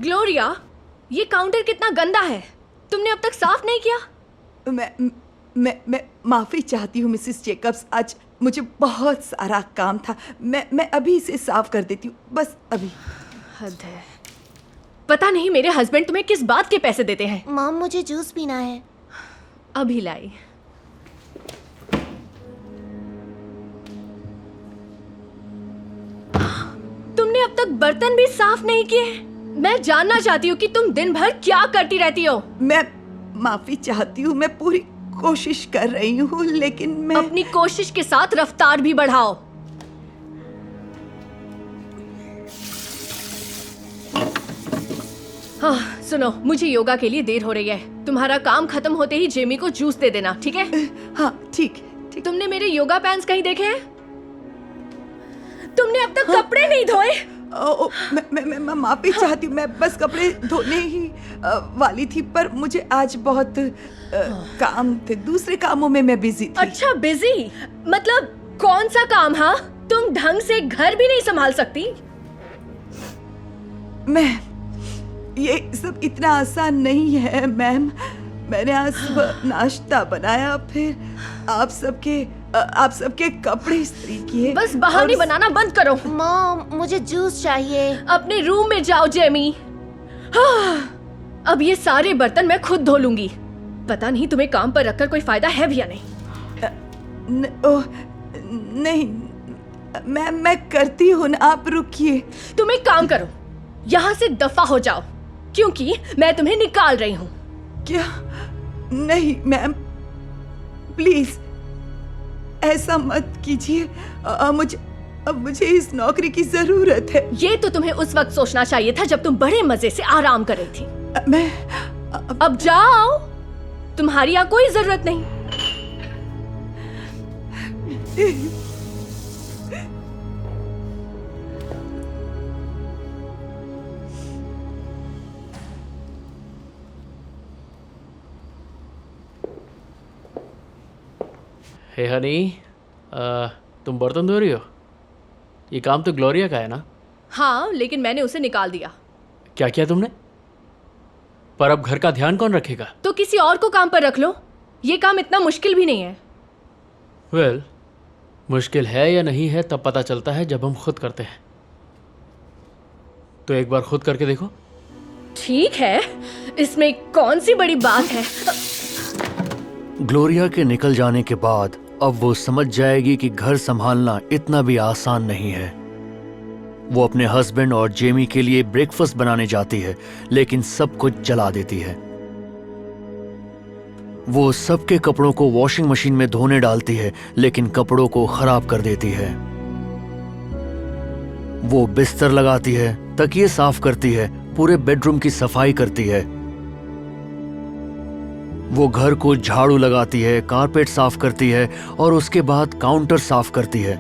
Gloria, ये counter कितना गंदा है, तुमने अब तक साफ नहीं किया? मैं माफी चाहती हूँ मिसेस जेकब्स, आज मुझे बहुत सारा काम था। मैं अभी इसे साफ कर देती हूँ, बस अभी। हद है। पता नहीं मेरे हस्बैंड तुम्हें किस बात के पैसे देते हैं। मॉम, मुझे जूस पीना है। अभी लाई। तुमने अब तक बर्तन भी साफ नहीं किए। मैं जानना चाहती हूँ कि तुम दिन भर क्या करती रहती हो। मैं माफी चाहती हूँ, मैं पूरी कोशिश कर रही हूँ, लेकिन मैं अपनी कोशिश के साथ रफ्तार भी बढ़ाओ। हाँ, सुनो, मुझे योगा के लिए देर हो रही है। तुम्हारा काम खत्म होते ही जेमी को जूस दे देना, ठीक है? हाँ, ठीक। तुमने मेरे योगा पैंट्स कहीं देखे हैं? तुमने अब तक कपड़े नहीं धोए? मैं माफी चाहती हूँ, मैं बस कपड़े धोने ही वाली थी, पर मुझे आज बहुत काम थे, दूसरे कामों में मैं बिजी थी। अच्छा, बिजी? मतलब कौन सा काम? हाँ, तुम ढंग से घर भी नहीं संभाल सकती? ये सब इतना आसान नहीं है मैम। मैंने आज सुबह नाश्ता बनाया, फिर आप सबके कपड़े इस्त्री किए। बस बहाने बनाना बंद करो। मॉम, मुझे जूस चाहिए। अपने रूम में जाओ जेमी। हाँ, अब ये सारे बर्तन मैं खुद धो लूंगी। पता नहीं तुम्हें काम पर रखकर कोई फायदा है भी या नहीं। नहीं मैम, मैं करती हूँ ना, आप रुकिए। तुम एक काम करो, यहाँ से दफा हो जाओ, क्योंकि मैं तुम्हें निकाल रही हूँ। क्या? नहीं मैम, प्लीज ऐसा मत कीजिए। मुझे इस नौकरी की जरूरत है। ये तो तुम्हें उस वक्त सोचना चाहिए था जब तुम बड़े मजे से आराम कर रही थी। अब जाओ, तुम्हारी यहाँ कोई जरूरत नहीं। हे हनी, तुम बर्तन धो रही हो? ये काम तो ग्लोरिया का है ना? हाँ, लेकिन मैंने उसे निकाल दिया। क्या किया तुमने? पर अब घर का ध्यान कौन रखेगा? तो किसी और को काम पर रख लो। ये काम इतना मुश्किल भी नहीं है। वेल, मुश्किल है या नहीं है तब पता चलता है जब हम खुद करते हैं। तो एक बार खुद करके देखो। ठीक है, इसमें कौन सी बड़ी बात है? ग्लोरिया के निकल जाने के बाद अब वो समझ जाएगी कि घर संभालना इतना भी आसान नहीं है। वो अपने हस्बैंड और जेमी के लिए ब्रेकफास्ट बनाने जाती है, लेकिन सब कुछ जला देती है। वो सबके कपड़ों को वॉशिंग मशीन में धोने डालती है, लेकिन कपड़ों को खराब कर देती है। वो बिस्तर लगाती है, तकिए साफ करती है, पूरे बेडरूम की सफाई करती है। वो घर को झाड़ू लगाती है, कारपेट साफ करती है और उसके बाद काउंटर साफ करती है।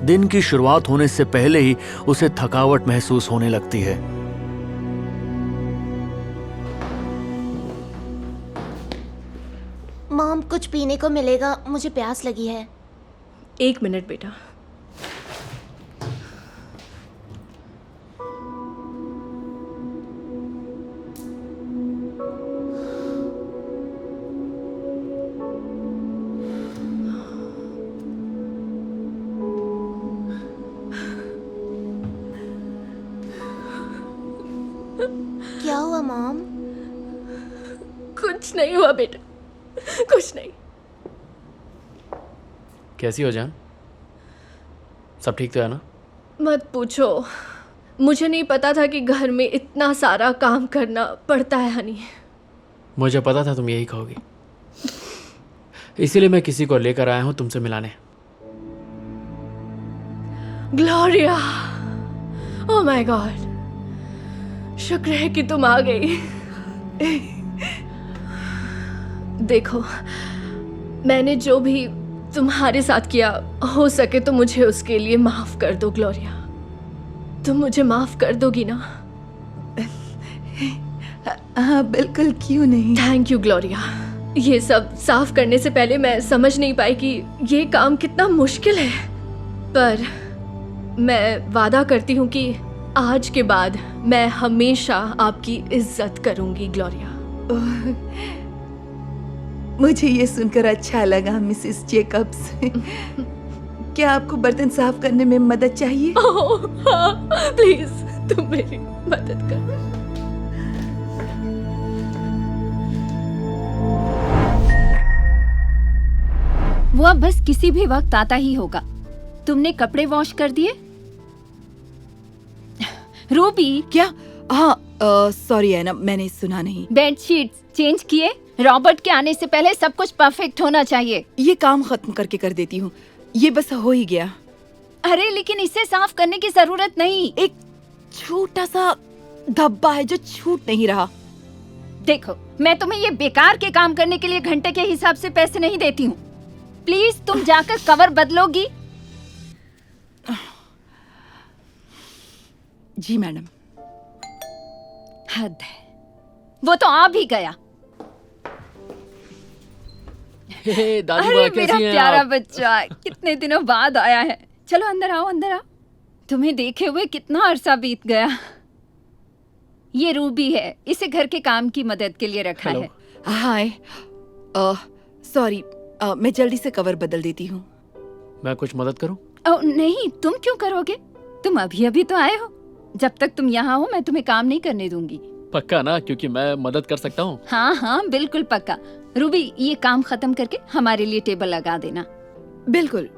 दिन की शुरुआत होने से पहले ही उसे थकावट महसूस होने लगती है। मॉम, कुछ पीने को मिलेगा? मुझे प्यास लगी है। 1 मिनट बेटा। क्या हुआ मॉम? कुछ नहीं हुआ बेटा, कुछ नहीं। कैसी हो जान? सब ठीक तो है ना? मत पूछो, मुझे नहीं पता था कि घर में इतना सारा काम करना पड़ता है हनी। मुझे पता था तुम यही कहोगी, इसीलिए मैं किसी को लेकर आया हूं तुमसे मिलाने। ग्लोरिया, ओह माय गॉड, शुक्र है कि तुम आ गई। देखो, मैंने जो भी तुम्हारे साथ किया, हो सके तो मुझे उसके लिए माफ कर दो ग्लोरिया। तुम मुझे माफ कर दोगी ना? हाँ बिल्कुल, क्यों नहीं। Thank you Gloria. ये सब साफ करने से पहले मैं समझ नहीं पाई कि ये काम कितना मुश्किल है, पर मैं वादा करती हूँ कि आज के बाद मैं हमेशा आपकी इज्जत करूंगी ग्लोरिया। मुझे ये सुनकर अच्छा लगा मिसेस जेकब्स। क्या आपको बर्तन साफ करने में मदद चाहिए? ओह हाँ, प्लीज तुम मेरी मदद कर। वो अब बस किसी भी वक्त आता ही होगा। तुमने कपड़े वॉश कर दिए? रूबी, क्या? हाँ सॉरी है ना, मैंने सुना नहीं। बेडशीट्स चेंज किए? रॉबर्ट के आने से पहले सब कुछ परफेक्ट होना चाहिए। ये काम खत्म करके कर देती हूँ, ये बस हो ही गया। अरे लेकिन इसे साफ करने की जरूरत नहीं। एक छोटा सा धब्बा है जो छूट नहीं रहा। देखो, मैं तुम्हें ये बेकार के काम करने के लिए घंटे के हिसाब से पैसे नहीं देती हूँ। प्लीज तुम जाकर कवर बदलोगी? जी मैडम। हद है, वो तो आ भी गया। हे दादी अरे माँ, मेरा कैसी हैं प्यारा आप? बच्चा, कितने दिनों बाद आया है। चलो अंदर आओ, अंदर आओ। तुम्हें देखे हुए कितना अरसा बीत गया। ये रूबी है, इसे घर के काम की मदद के लिए रखा हेलो। है। हाय, सॉरी, मैं जल्दी से कवर बदल देती हूँ। मैं कुछ मदद करूं? ओ नहीं, तुम क्यों करोगे? तुम अभी अभी तो आए हो। जब तक तुम यहाँ हो मैं तुम्हें काम नहीं करने दूंगी। पक्का ना? क्योंकि मैं मदद कर सकता हूँ। हाँ हाँ बिल्कुल पक्का। रूबी, ये काम खत्म करके हमारे लिए टेबल लगा देना। बिल्कुल।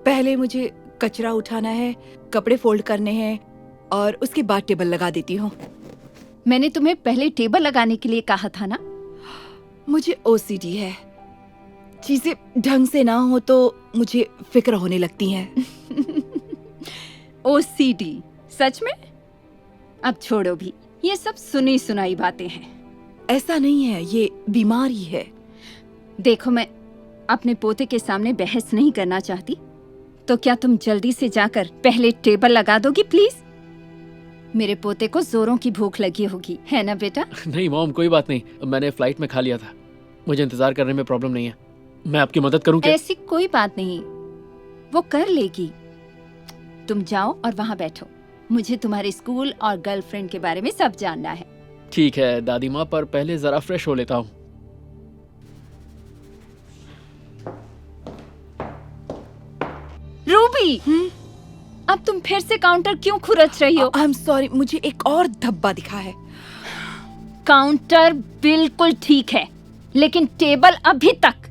पहले मुझे कचरा उठाना है, कपड़े फोल्ड करने हैं और उसके बाद टेबल लगा देती हूँ। मैंने तुम्हें पहले टेबल लगाने के लिए कहा था ना। मुझे ओसीडी है, चीजें ढंग से ना हो तो मुझे फिक्र होने लगती है। ओसीडी? सच में? अब छोड़ो भी, ये सब सुनी सुनाई बातें हैं। ऐसा नहीं है, ये बीमारी है। देखो, मैं अपने पोते के सामने बहस नहीं करना चाहती, तो क्या तुम जल्दी से जाकर पहले टेबल लगा दोगी प्लीज? मेरे पोते को जोरों की भूख लगी होगी, है ना बेटा? नहीं मॉम, कोई बात नहीं, मैंने फ्लाइट में खा लिया था। मुझे इंतजार करने में प्रॉब्लम नहीं है। मैं आपकी मदद करूं क्या? ऐसी कोई बात नहीं, वो कर लेगी। तुम जाओ और वहाँ बैठो। मुझे तुम्हारे स्कूल और गर्लफ्रेंड के बारे में सब जानना है। ठीक है दादी माँ, पर पहले जरा फ्रेश हो लेता हूँ। रूबी, अब तुम फिर से काउंटर क्यों खुरच रही हो? आई एम सॉरी, मुझे एक और धब्बा दिखा है। काउंटर बिल्कुल ठीक है, लेकिन टेबल अभी तक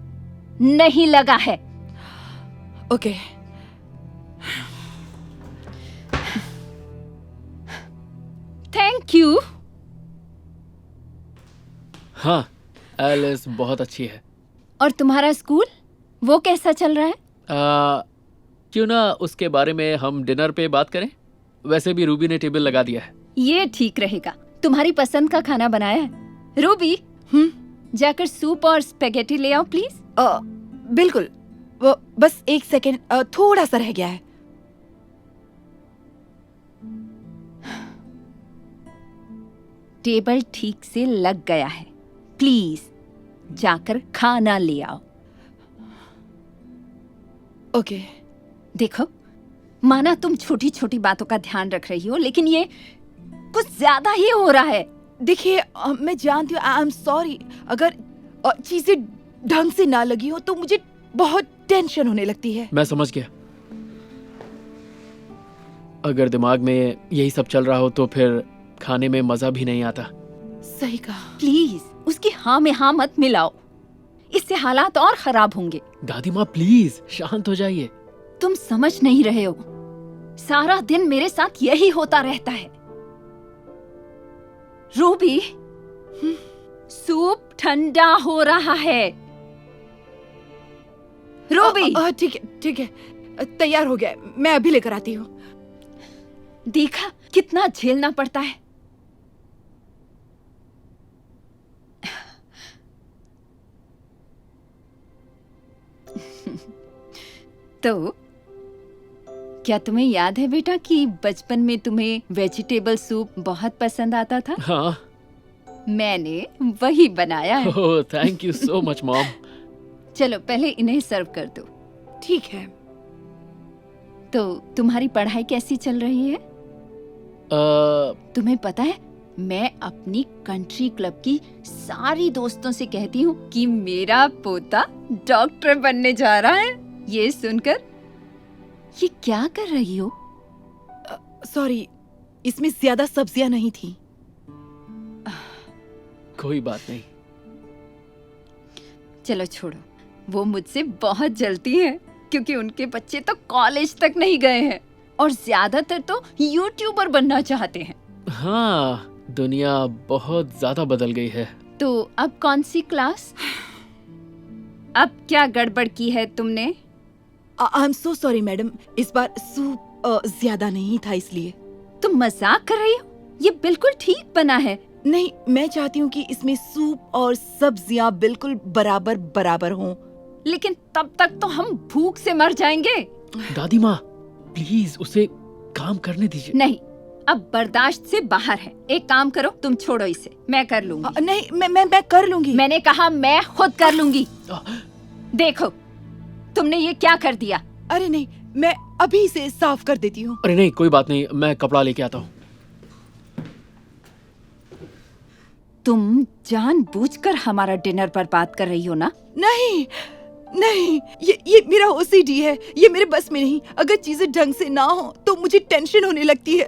नहीं लगा है। ओके। Thank you. हाँ, एलिस बहुत अच्छी है। और तुम्हारा स्कूल, वो कैसा चल रहा है? क्यों ना उसके बारे में हम डिनर पे बात करें? वैसे भी रूबी ने टेबल लगा दिया है। ये ठीक रहेगा। तुम्हारी पसंद का खाना बनाया है। रूबी, जाकर सूप और स्पेगेटी ले आओ प्लीज। बिल्कुल। वो बस एक सेकेंड, थोड़ा सा रह गया है। टेबल ठीक से लग गया है, प्लीज जाकर खाना ले आओ। ओके। देखो, माना तुम छोटी छोटी बातों का ध्यान रख रही हो, लेकिन ये कुछ ज्यादा ही हो रहा है। देखिए, मैं जानती हूँ, आई एम सॉरी। अगर चीजें ढंग से ना लगी हो तो मुझे बहुत टेंशन होने लगती है। मैं समझ गया। अगर दिमाग में यही सब चल रहा हो तो फिर खाने में मजा भी नहीं आता। सही कहा। प्लीज उसकी हाँ में हाँ मत मिलाओ, इससे हालात और खराब होंगे। दादी माँ प्लीज शांत हो जाइए। तुम समझ नहीं रहे हो, सारा दिन मेरे साथ यही होता रहता है। रूबी, सूप ठंडा हो रहा है। रूबी, ठीक है, तैयार हो गया, मैं अभी लेकर आती हूँ। देखा कितना झेलना पड़ता है। तो क्या तुम्हें याद है बेटा कि बचपन में तुम्हें वेजिटेबल सूप बहुत पसंद आता था? हाँ। मैंने वही बनाया है। Oh, thank you so much mom. चलो पहले इन्हें सर्व कर दो। ठीक है। तो तुम्हारी पढ़ाई कैसी चल रही है? तुम्हें पता है, मैं अपनी कंट्री क्लब की सारी दोस्तों से कहती हूँ कि मेरा पोता डॉक्टर बनने जा रहा है। ये सुनकर ये क्या कर रही हो? सॉरी, इसमें ज्यादा सब्जियां नहीं थी। कोई बात नहीं। चलो छोड़ो, वो मुझसे बहुत जलती है क्योंकि उनके बच्चे तो कॉलेज तक नहीं गए हैं और ज्यादातर तो यूट्यूबर बनना चाहते हैं। हाँ, दुनिया बहुत ज्यादा बदल गई है। तो अब कौन सी क्लास? अब क्या गड़बड़ की है तुमने? I am so sorry madam, इस बार सूप ज्यादा नहीं था इसलिए। तुम मजाक कर रही हो? ये बिल्कुल ठीक बना है। नहीं, मैं चाहती हूँ कि इसमें सूप और सब्जियां बिल्कुल बराबर बराबर हों। लेकिन तब तक तो हम भूख से मर जाएंगे। दादी माँ, प्लीज उसे काम करने दीजिए। नहीं, अब बर्दाश्त से बाहर है। एक काम करो, तुम छोड़ो इसे, मैं कर लूंगी। नहीं, मैं कर लूंगी। मैंने कहा मैं खुद कर लूंगी। देखो, तुमने ये क्या कर दिया? अरे नहीं, मैं अभी इसे साफ कर देती हूँ। अरे नहीं, कोई बात नहीं, मैं कपड़ा लेके आता हूँ। तुम जानबूझकर हमारा डिनर बर्बाद कर रही हो ना? नहीं नहीं, ये मेरा ओसीडी है, ये मेरे बस में नहीं। अगर चीजें ढंग से ना हो तो मुझे टेंशन होने लगती है।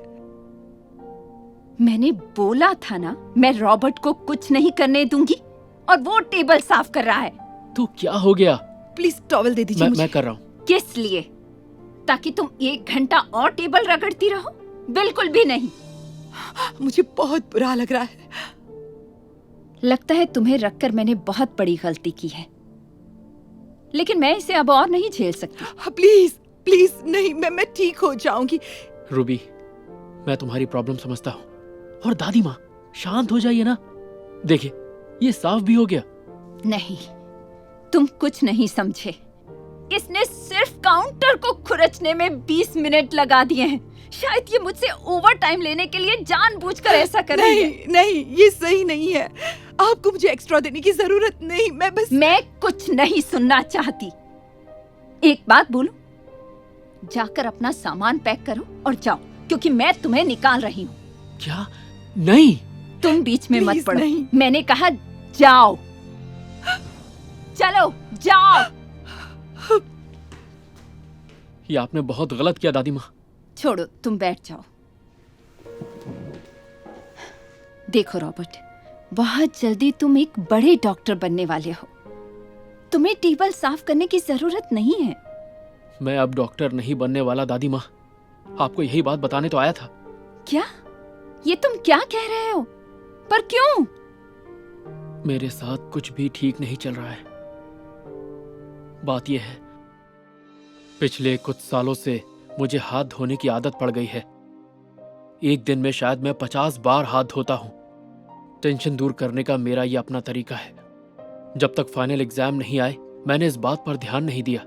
मैंने बोला था ना, मैं रॉबर्ट को कुछ नहीं करने दूंगी, और वो टेबल साफ कर रहा है। तो क्या हो गया? प्लीज टॉवल दे दीजिए मुझे। मैं कर रहा हूँ। किस लिए? ताकि तुम 1 घंटा और टेबल रगड़ती रहो? बिल्कुल भी नहीं। मुझे बहुत बुरा लग रहा है। लगता है तुम्हें रखकर मैंने बहुत बड़ी गलती की है, लेकिन मैं इसे अब और नहीं झेल सकती। प्लीज प्लीज नहीं, मैं ठीक हो जाऊंगी। रूबी, मैं तुम्हारी प्रॉब्लम समझता हूँ। और दादी माँ, शांत हो जाइए ना। देखिए, ये साफ भी हो गया। नहीं, तुम कुछ नहीं समझे। इसने सिर्फ काउंटर को खुरचने में 20 मिनट लगा दिए हैं। शायद ये मुझसे ओवर टाइम लेने के लिए जानबूझकर ऐसा कर रही है। नहीं नहीं, ये सही नहीं है। आपको मुझे एक्स्ट्रा देने की जरूरत नहीं। मैं कुछ नहीं सुनना चाहती। एक बात बोलूं, जाकर अपना सामान पैक करो और जाओ, क्योंकि मैं तुम्हें निकाल रही हूँ। क्या? नहीं, तुम बीच में मत प्लीज पड़ो। नहीं। मैंने कहा जाओ। चलो जाओ। ये आपने बहुत गलत किया दादी माँ। छोड़ो, तुम बैठ जाओ। देखो रॉबर्ट, बहुत जल्दी तुम एक बड़े डॉक्टर बनने वाले हो। तुम्हें टेबल साफ करने की जरूरत नहीं है। मैं अब डॉक्टर नहीं बनने वाला दादी माँ। आपको यही बात बताने तो आया था। क्या? ये तुम क्या कह रहे हो? पर क्यों? मेरे साथ कुछ भी ठीक नहीं चल रहा है। बात यह है, पिछले कुछ सालों से मुझे हाथ धोने की आदत पड़ गई है। एक दिन में शायद मैं 50 बार हाथ धोता हूं। टेंशन दूर करने का मेरा ये अपना तरीका है। जब तक फाइनल एग्जाम नहीं आए, मैंने इस बात पर ध्यान नहीं दिया।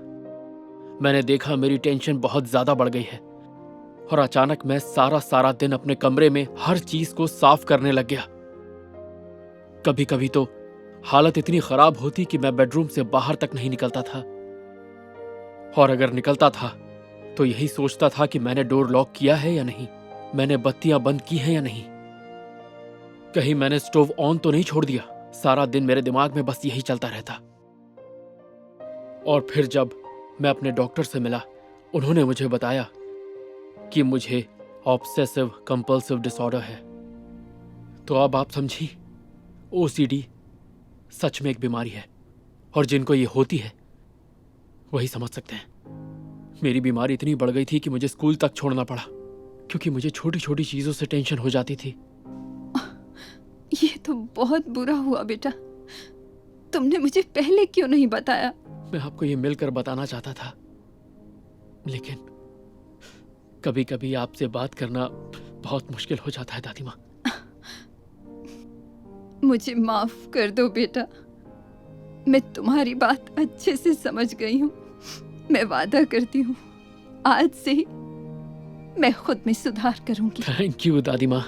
मैंने देखा मेरी टेंशन बहुत ज्यादा बढ़ गई है और अचानक मैं सारा दिन अपने कमरे में हर चीज को साफ करने लग गया। कभी कभी तो हालत इतनी खराब होती कि मैं बेडरूम से बाहर तक नहीं निकलता था, और अगर निकलता था तो यही सोचता था कि मैंने डोर लॉक किया है या नहीं, मैंने बत्तियां बंद की हैं या नहीं, कहीं मैंने स्टोव ऑन तो नहीं छोड़ दिया। सारा दिन मेरे दिमाग में बस यही चलता रहता। और फिर जब मैं अपने डॉक्टर से मिला, उन्होंने मुझे बताया कि मुझे ऑब्सेसिव कंपल्सिव डिसऑर्डर है। तो अब आप समझी, ओसीडी सच में एक बीमारी है, और जिनको ये होती है वही समझ सकते हैं। मेरी बीमारी इतनी बढ़ गई थी कि मुझे स्कूल तक छोड़ना पड़ा, क्योंकि मुझे छोटी छोटी चीजों से टेंशन हो जाती थी। ये तो बहुत बुरा हुआ बेटा। तुमने मुझे पहले क्यों नहीं बताया? मैं आपको ये मिलकर बताना चाहता था, लेकिन कभी कभी आपसे बात करना बहुत मुश्किल हो जाता है दादी माँ। मुझे माफ कर दो बेटा। मैं तुम्हारी बात अच्छे से समझ गई हूँ। मैं वादा करती हूँ, आज से ही मैं खुद में सुधार करूंगी। थैंक यू दादी माँ,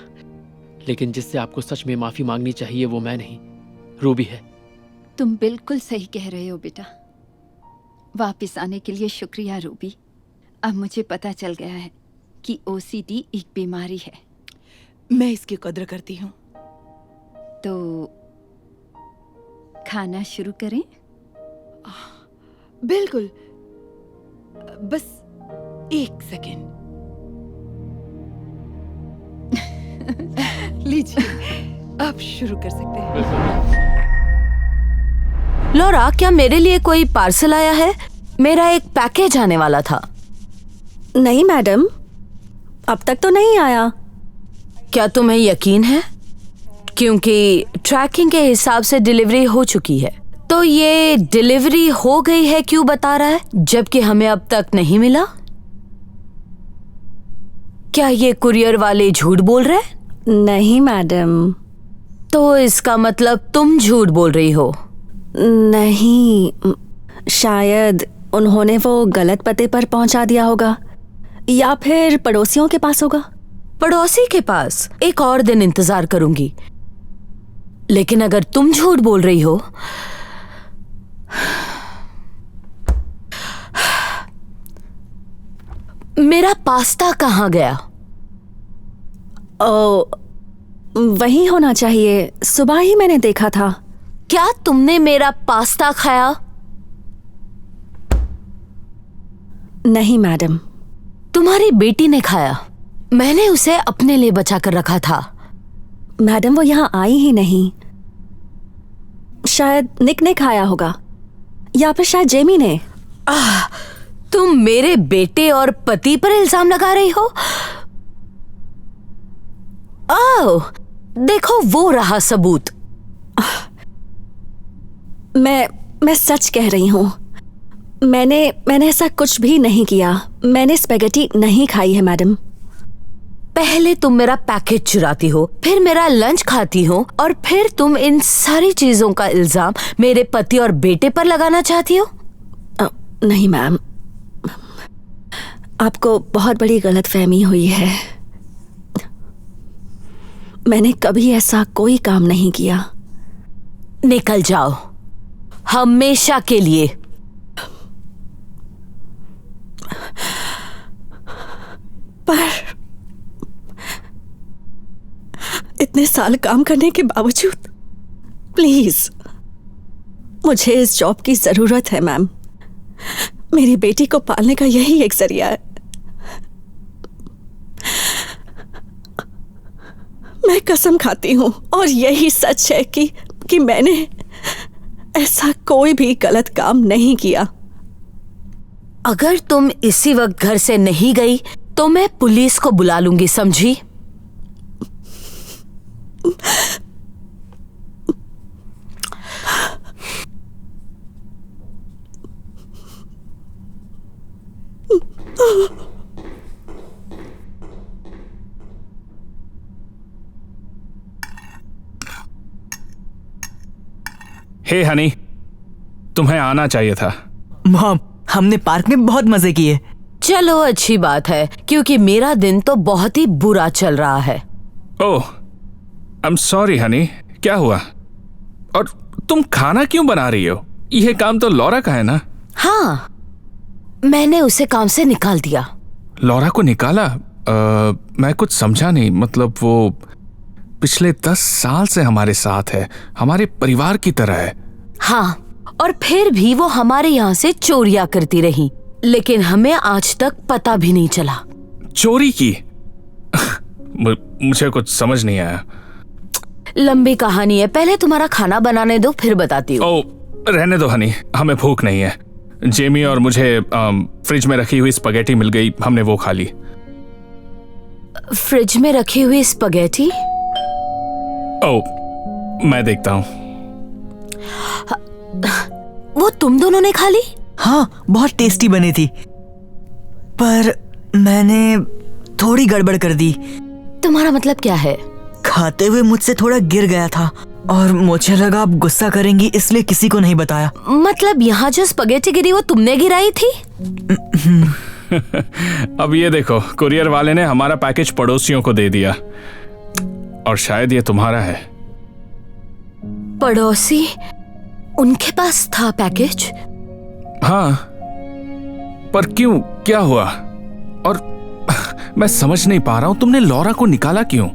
लेकिन जिससे आपको सच में माफी मांगनी चाहिए वो मैं नहीं, रूबी है। तुम बिल्कुल सही कह रहे हो बेटा। वापस आने के लिए शुक्रिया रूबी। अब मुझे पता चल गया है कि ओसीडी एक बीमारी है। मैं इसकी कद्र करती हूँ। तो खाना शुरू करें? बिल्कुल, बस एक सेकेंड। लीजिए, आप शुरू कर सकते हैं। लॉरा, क्या मेरे लिए कोई पार्सल आया है? मेरा एक पैकेज आने वाला था। नहीं मैडम, अब तक तो नहीं आया। क्या तुम्हें यकीन है? क्योंकि ट्रैकिंग के हिसाब से डिलीवरी हो चुकी है। तो ये डिलीवरी हो गई है क्यों बता रहा है, जबकि हमें अब तक नहीं मिला? क्या ये कुरियर वाले झूठ बोल रहे हैं? नहीं मैडम। तो इसका मतलब तुम झूठ बोल रही हो? नहीं, शायद उन्होंने वो गलत पते पर पहुंचा दिया होगा, या फिर पड़ोसियों के पास होगा। पड़ोसी के पास? एक और दिन इंतजार करूंगी, लेकिन अगर तुम झूठ बोल रही हो मेरा पास्ता कहाँ गया? ओ, वही होना चाहिए, सुबह ही मैंने देखा था। क्या तुमने मेरा पास्ता खाया? नहीं मैडम। तुम्हारी बेटी ने खाया। मैंने उसे अपने लिए बचा कर रखा था। मैडम, वो यहाँ आई ही नहीं। शायद निक ने खाया होगा, या फिर शायद जेमी ने। तुम मेरे बेटे और पति पर इल्जाम लगा रही हो? ओह, देखो वो रहा सबूत। मैं सच कह रही हूँ। मैंने ऐसा कुछ भी नहीं किया। मैंने स्पेगेटी नहीं खाई है मैडम। पहले तुम मेरा पैकेज चुराती हो, फिर मेरा लंच खाती हो, और फिर तुम इन सारी चीजों का इल्जाम मेरे पति और बेटे पर लगाना चाहती हो? नहीं मैम, आपको बहुत बड़ी गलतफहमी हुई है। मैंने कभी ऐसा कोई काम नहीं किया। निकल जाओ, हमेशा के लिए। पर इतने साल काम करने के बावजूद प्लीज, मुझे इस जॉब की जरूरत है मैम। मेरी बेटी को पालने का यही एक जरिया है। मैं कसम खाती हूँ, और यही सच है कि मैंने ऐसा कोई भी गलत काम नहीं किया। अगर तुम इसी वक्त घर से नहीं गई तो मैं पुलिस को बुला लूंगी, समझी? हे हनी, तुम्हें आना चाहिए था। मॉम, हमने पार्क में बहुत मजे किए। चलो अच्छी बात है, क्योंकि मेरा दिन तो बहुत ही बुरा चल रहा है। ओह, आई एम सॉरी हनी, क्या हुआ? और तुम खाना क्यों बना रही हो? यह काम तो लॉरा का है ना? हाँ, मैंने उसे काम से निकाल दिया। लॉरा को निकाला? मैं कुछ समझा नहीं। मतलब वो पिछले 10 साल से हमारे साथ है, हमारे परिवार की तरह है। हाँ, और फिर भी वो हमारे यहाँ से चोरियां करती रही, लेकिन हमें आज तक पता भी नहीं चला। चोरी की? मुझे कुछ समझ नहीं आया। लंबी कहानी है, पहले तुम्हारा खाना बनाने दो, फिर बताती हूँ। ओह, रहने दो हनी, हमें भूख नहीं है। जेमी और मुझे फ्रिज में रखी हुई स्पगेटी मिल गई, हमने वो खा ली। फ्रिज में रखी हुई स्पगेटी? ओह, मैं देखता हूँ। वो तुम दोनों ने खा ली? हाँ, बहुत टेस्टी बनी थी, पर मैंने थोड़ी गड़बड़ कर दी। तुम्हारा मतलब क्या है? खाते हुए मुझसे थोड़ा गिर गया था, और मुझे लगा आप गुस्सा करेंगी, इसलिए किसी को नहीं बताया। मतलब यहाँ जो स्पगेटी गिरी वो तुमने गिराई थी? अब ये देखो, कुरियर वाले ने हमारा पैकेज पड़ोसियों को दे दिया, और शायद ये तुम्हारा है। पड़ोसी? उनके पास था पैकेज? हाँ, पर क्यों, क्या हुआ? और मैं समझ नहीं पा रहा हूं, तुमने लॉरा को निकाला क्यों?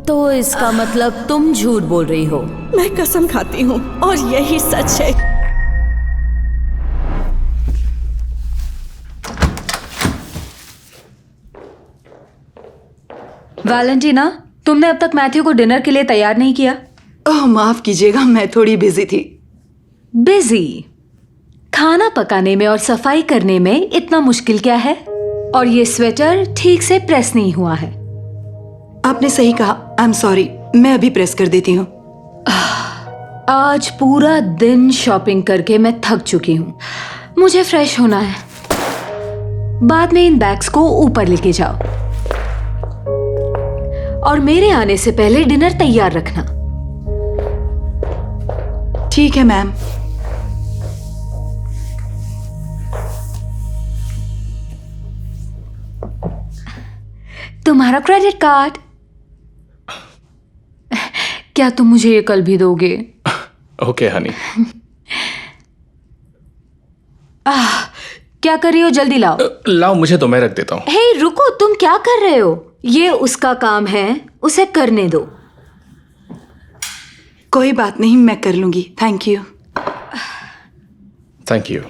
तो इसका मतलब तुम झूठ बोल रही हो? मैं कसम खाती हूँ और यही सच है। वैलेंटीना, तुमने अब तक मैथ्यू को डिनर के लिए तैयार नहीं किया? ओह माफ कीजिएगा, मैं थोड़ी बिजी थी। बिजी? खाना पकाने में और सफाई करने में इतना मुश्किल क्या है? और ये स्वेटर ठीक से प्रेस नहीं हुआ है। आपने सही कहा, आई एम सॉरी, मैं अभी प्रेस कर देती हूँ। आज पूरा दिन शॉपिंग करके मैं थक चुकी हूँ, मुझे फ्रेश होना है। बाद में इन बैग्स को ऊपर लेके जाओ और मेरे आने से पहले डिनर तैयार रखना। ठीक है मैम। तुम्हारा क्रेडिट कार्ड। क्या तुम मुझे ये कल भी दोगे? ओके हनी। क्या कर रही हो? जल्दी लाओ। लाओ, मुझे तो मैं रख देता हूँ। हे रुको, तुम क्या कर रहे हो? ये उसका काम है, उसे करने दो। कोई बात नहीं, मैं कर लूंगी। Thank you. Thank you.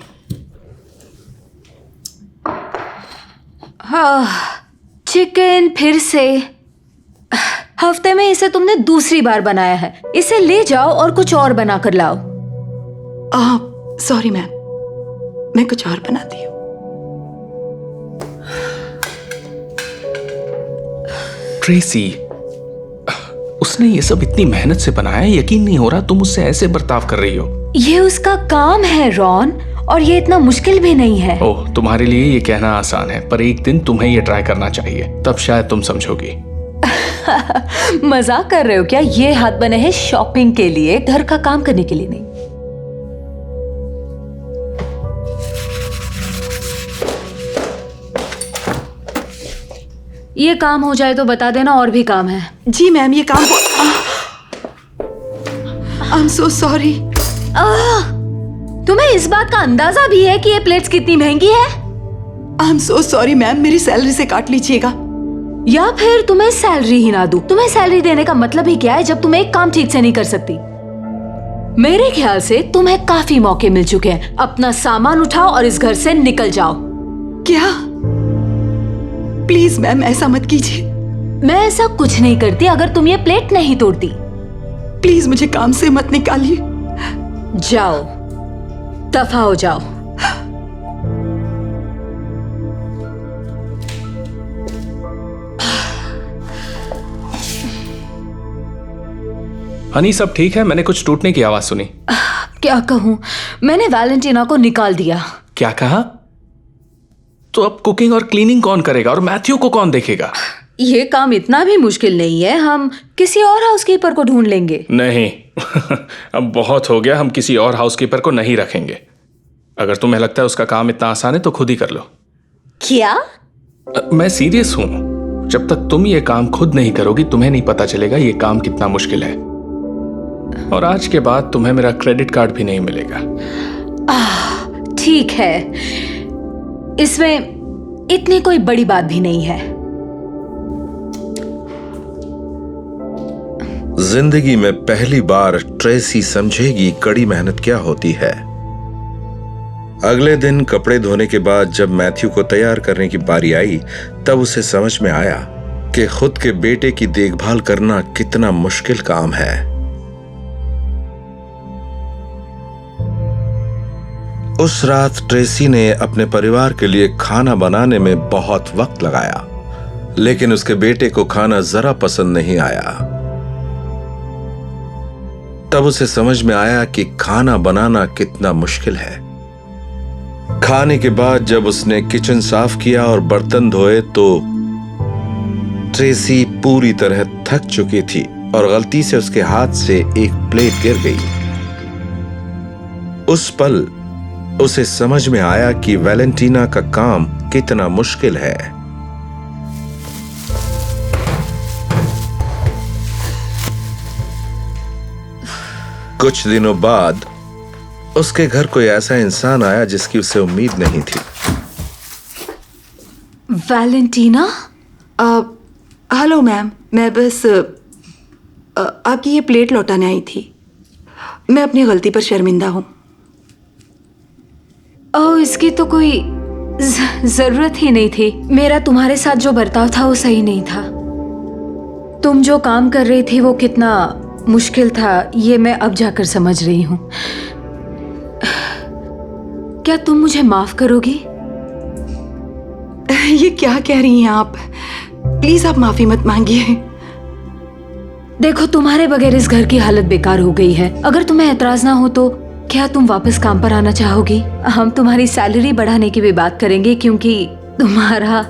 Chicken फिर से। हफ्ते में इसे तुमने दूसरी बार बनाया है। इसे ले जाओ और कुछ और बना कर लाओ। सॉरी मैम, मैं कुछ और बनाती हूँ। ट्रेसी, उसने ये सब इतनी मेहनत से बनाया है, यकीन नहीं हो रहा तुम उससे ऐसे बर्ताव कर रही हो। ये उसका काम है रॉन, और ये इतना मुश्किल भी नहीं है। ओह, तुम्हारे लिए ये कहना आसान है, पर एक दिन तुम्हें ये ट्राई करना चाहिए, तब शायद तुम समझोगी। मजाक कर रहे हो क्या? ये हाथ बने हैं शॉपिंग के लिए, घर का काम करने के लिए नहीं। ये काम हो जाए तो बता देना, और भी काम है। जी मैम, ये काम आई एम सो सॉरी। तुम्हें इस बात का अंदाजा भी है कि ये प्लेट्स कितनी महंगी है? I am so sorry ma'am, मेरी सैलरी से काट लीजिएगा। या फिर तुम्हें सैलरी ही ना दूं। तुम्हें सैलरी देने का मतलब ही क्या है जब तुम एक काम ठीक से नहीं कर सकती? मेरे ख्याल से तुम्हें काफी मौके मिल चुके हैं। अपना सामान उठाओ और इस घर से निकल जाओ। क्या? प्लीज मैम, ऐसा मत कीजिए। मैं ऐसा कुछ नहीं करती अगर तुम ये प्लेट नहीं तोड़ती। प्लीज मुझे काम से मत निकालिए। जाओ, दफा हो जाओ। हनी, सब ठीक है? मैंने कुछ टूटने की आवाज सुनी। क्या कहूं, मैंने वैलेंटीना को निकाल दिया। क्या कहा? तो अब कुकिंग और क्लीनिंग कौन करेगा और मैथ्यू को कौन देखेगा? ये काम इतना भी मुश्किल नहीं है, हम किसी और हाउसकीपर को ढूंढ लेंगे। नहीं अब बहुत हो गया, हम किसी और हाउसकीपर को नहीं रखेंगे। अगर तुम्हें लगता है उसका काम इतना आसान है तो खुद ही कर लो। क्या? मैं सीरियस हूं। जब तक तुम ये काम खुद नहीं करोगी तुम्हें नहीं पता चलेगा ये काम कितना मुश्किल है। और आज के बाद तुम्हें मेरा क्रेडिट कार्ड भी नहीं मिलेगा। ठीक है, इसमें इतनी कोई बड़ी बात भी नहीं है। जिंदगी में पहली बार ट्रेसी समझेगी कड़ी मेहनत क्या होती है। अगले दिन कपड़े धोने के बाद जब मैथ्यू को तैयार करने की बारी आई, तब उसे समझ में आया कि खुद के बेटे की देखभाल करना कितना मुश्किल काम है। उस रात ट्रेसी ने अपने परिवार के लिए खाना बनाने में बहुत वक्त लगाया, लेकिन उसके बेटे को खाना जरा पसंद नहीं आया। तब उसे समझ में आया कि खाना बनाना कितना मुश्किल है। खाने के बाद जब उसने किचन साफ किया और बर्तन धोए तो ट्रेसी पूरी तरह थक चुकी थी और गलती से उसके हाथ से एक प्लेट गिर गई। उस पल उसे समझ में आया कि वैलेंटीना का काम कितना मुश्किल है। कुछ दिनों बाद उसके घर कोई ऐसा इंसान आया जिसकी उसे उम्मीद नहीं थी। वैलेंटीना? हेलो मैम, मैं बस आपकी ये प्लेट लौटाने आई थी। मैं अपनी गलती पर शर्मिंदा हूँ। ओह, इसकी तो कोई जरूरत ही नहीं थी। मेरा तुम्हारे साथ जो बर्ताव था वो सही नहीं था। तुम जो काम कर रही थी वो कितना मुश्किल था ये मैं अब जाकर समझ रही हूँ। क्या तुम मुझे माफ करोगी? ये क्या कह रही हैं आप? प्लीज आप माफी मत मांगिए। देखो, तुम्हारे बगैर इस घर की हालत बेकार हो गई है। अगर तुम्हें एतराज ना हो तो क्या तुम वापस काम पर आना चाहोगी? हम तुम्हारी सैलरी बढ़ाने की भी बात करेंगे क्योंकि तुम्हारा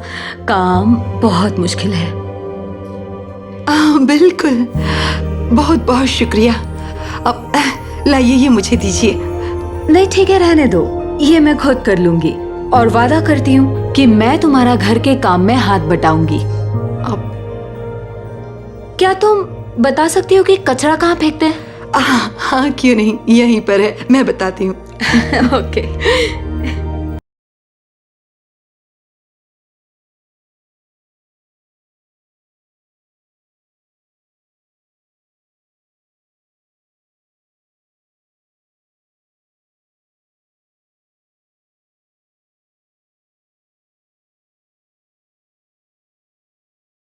काम बहुत मुश्किल है। बिल्कुल, बहुत बहुत शुक्रिया। अब लाइए, ये मुझे दीजिए। नहीं, ठीक है, रहने दो, ये मैं खुद कर लूंगी और वादा करती हूँ कि मैं तुम्हारा घर के काम में हाथ बटाऊंगी। अब क्या तुम बता सकती हो कि कचरा कहाँ फेंकते हैं? हाँ, क्यों नहीं, यहीं पर है, मैं बताती हूँ। ओके।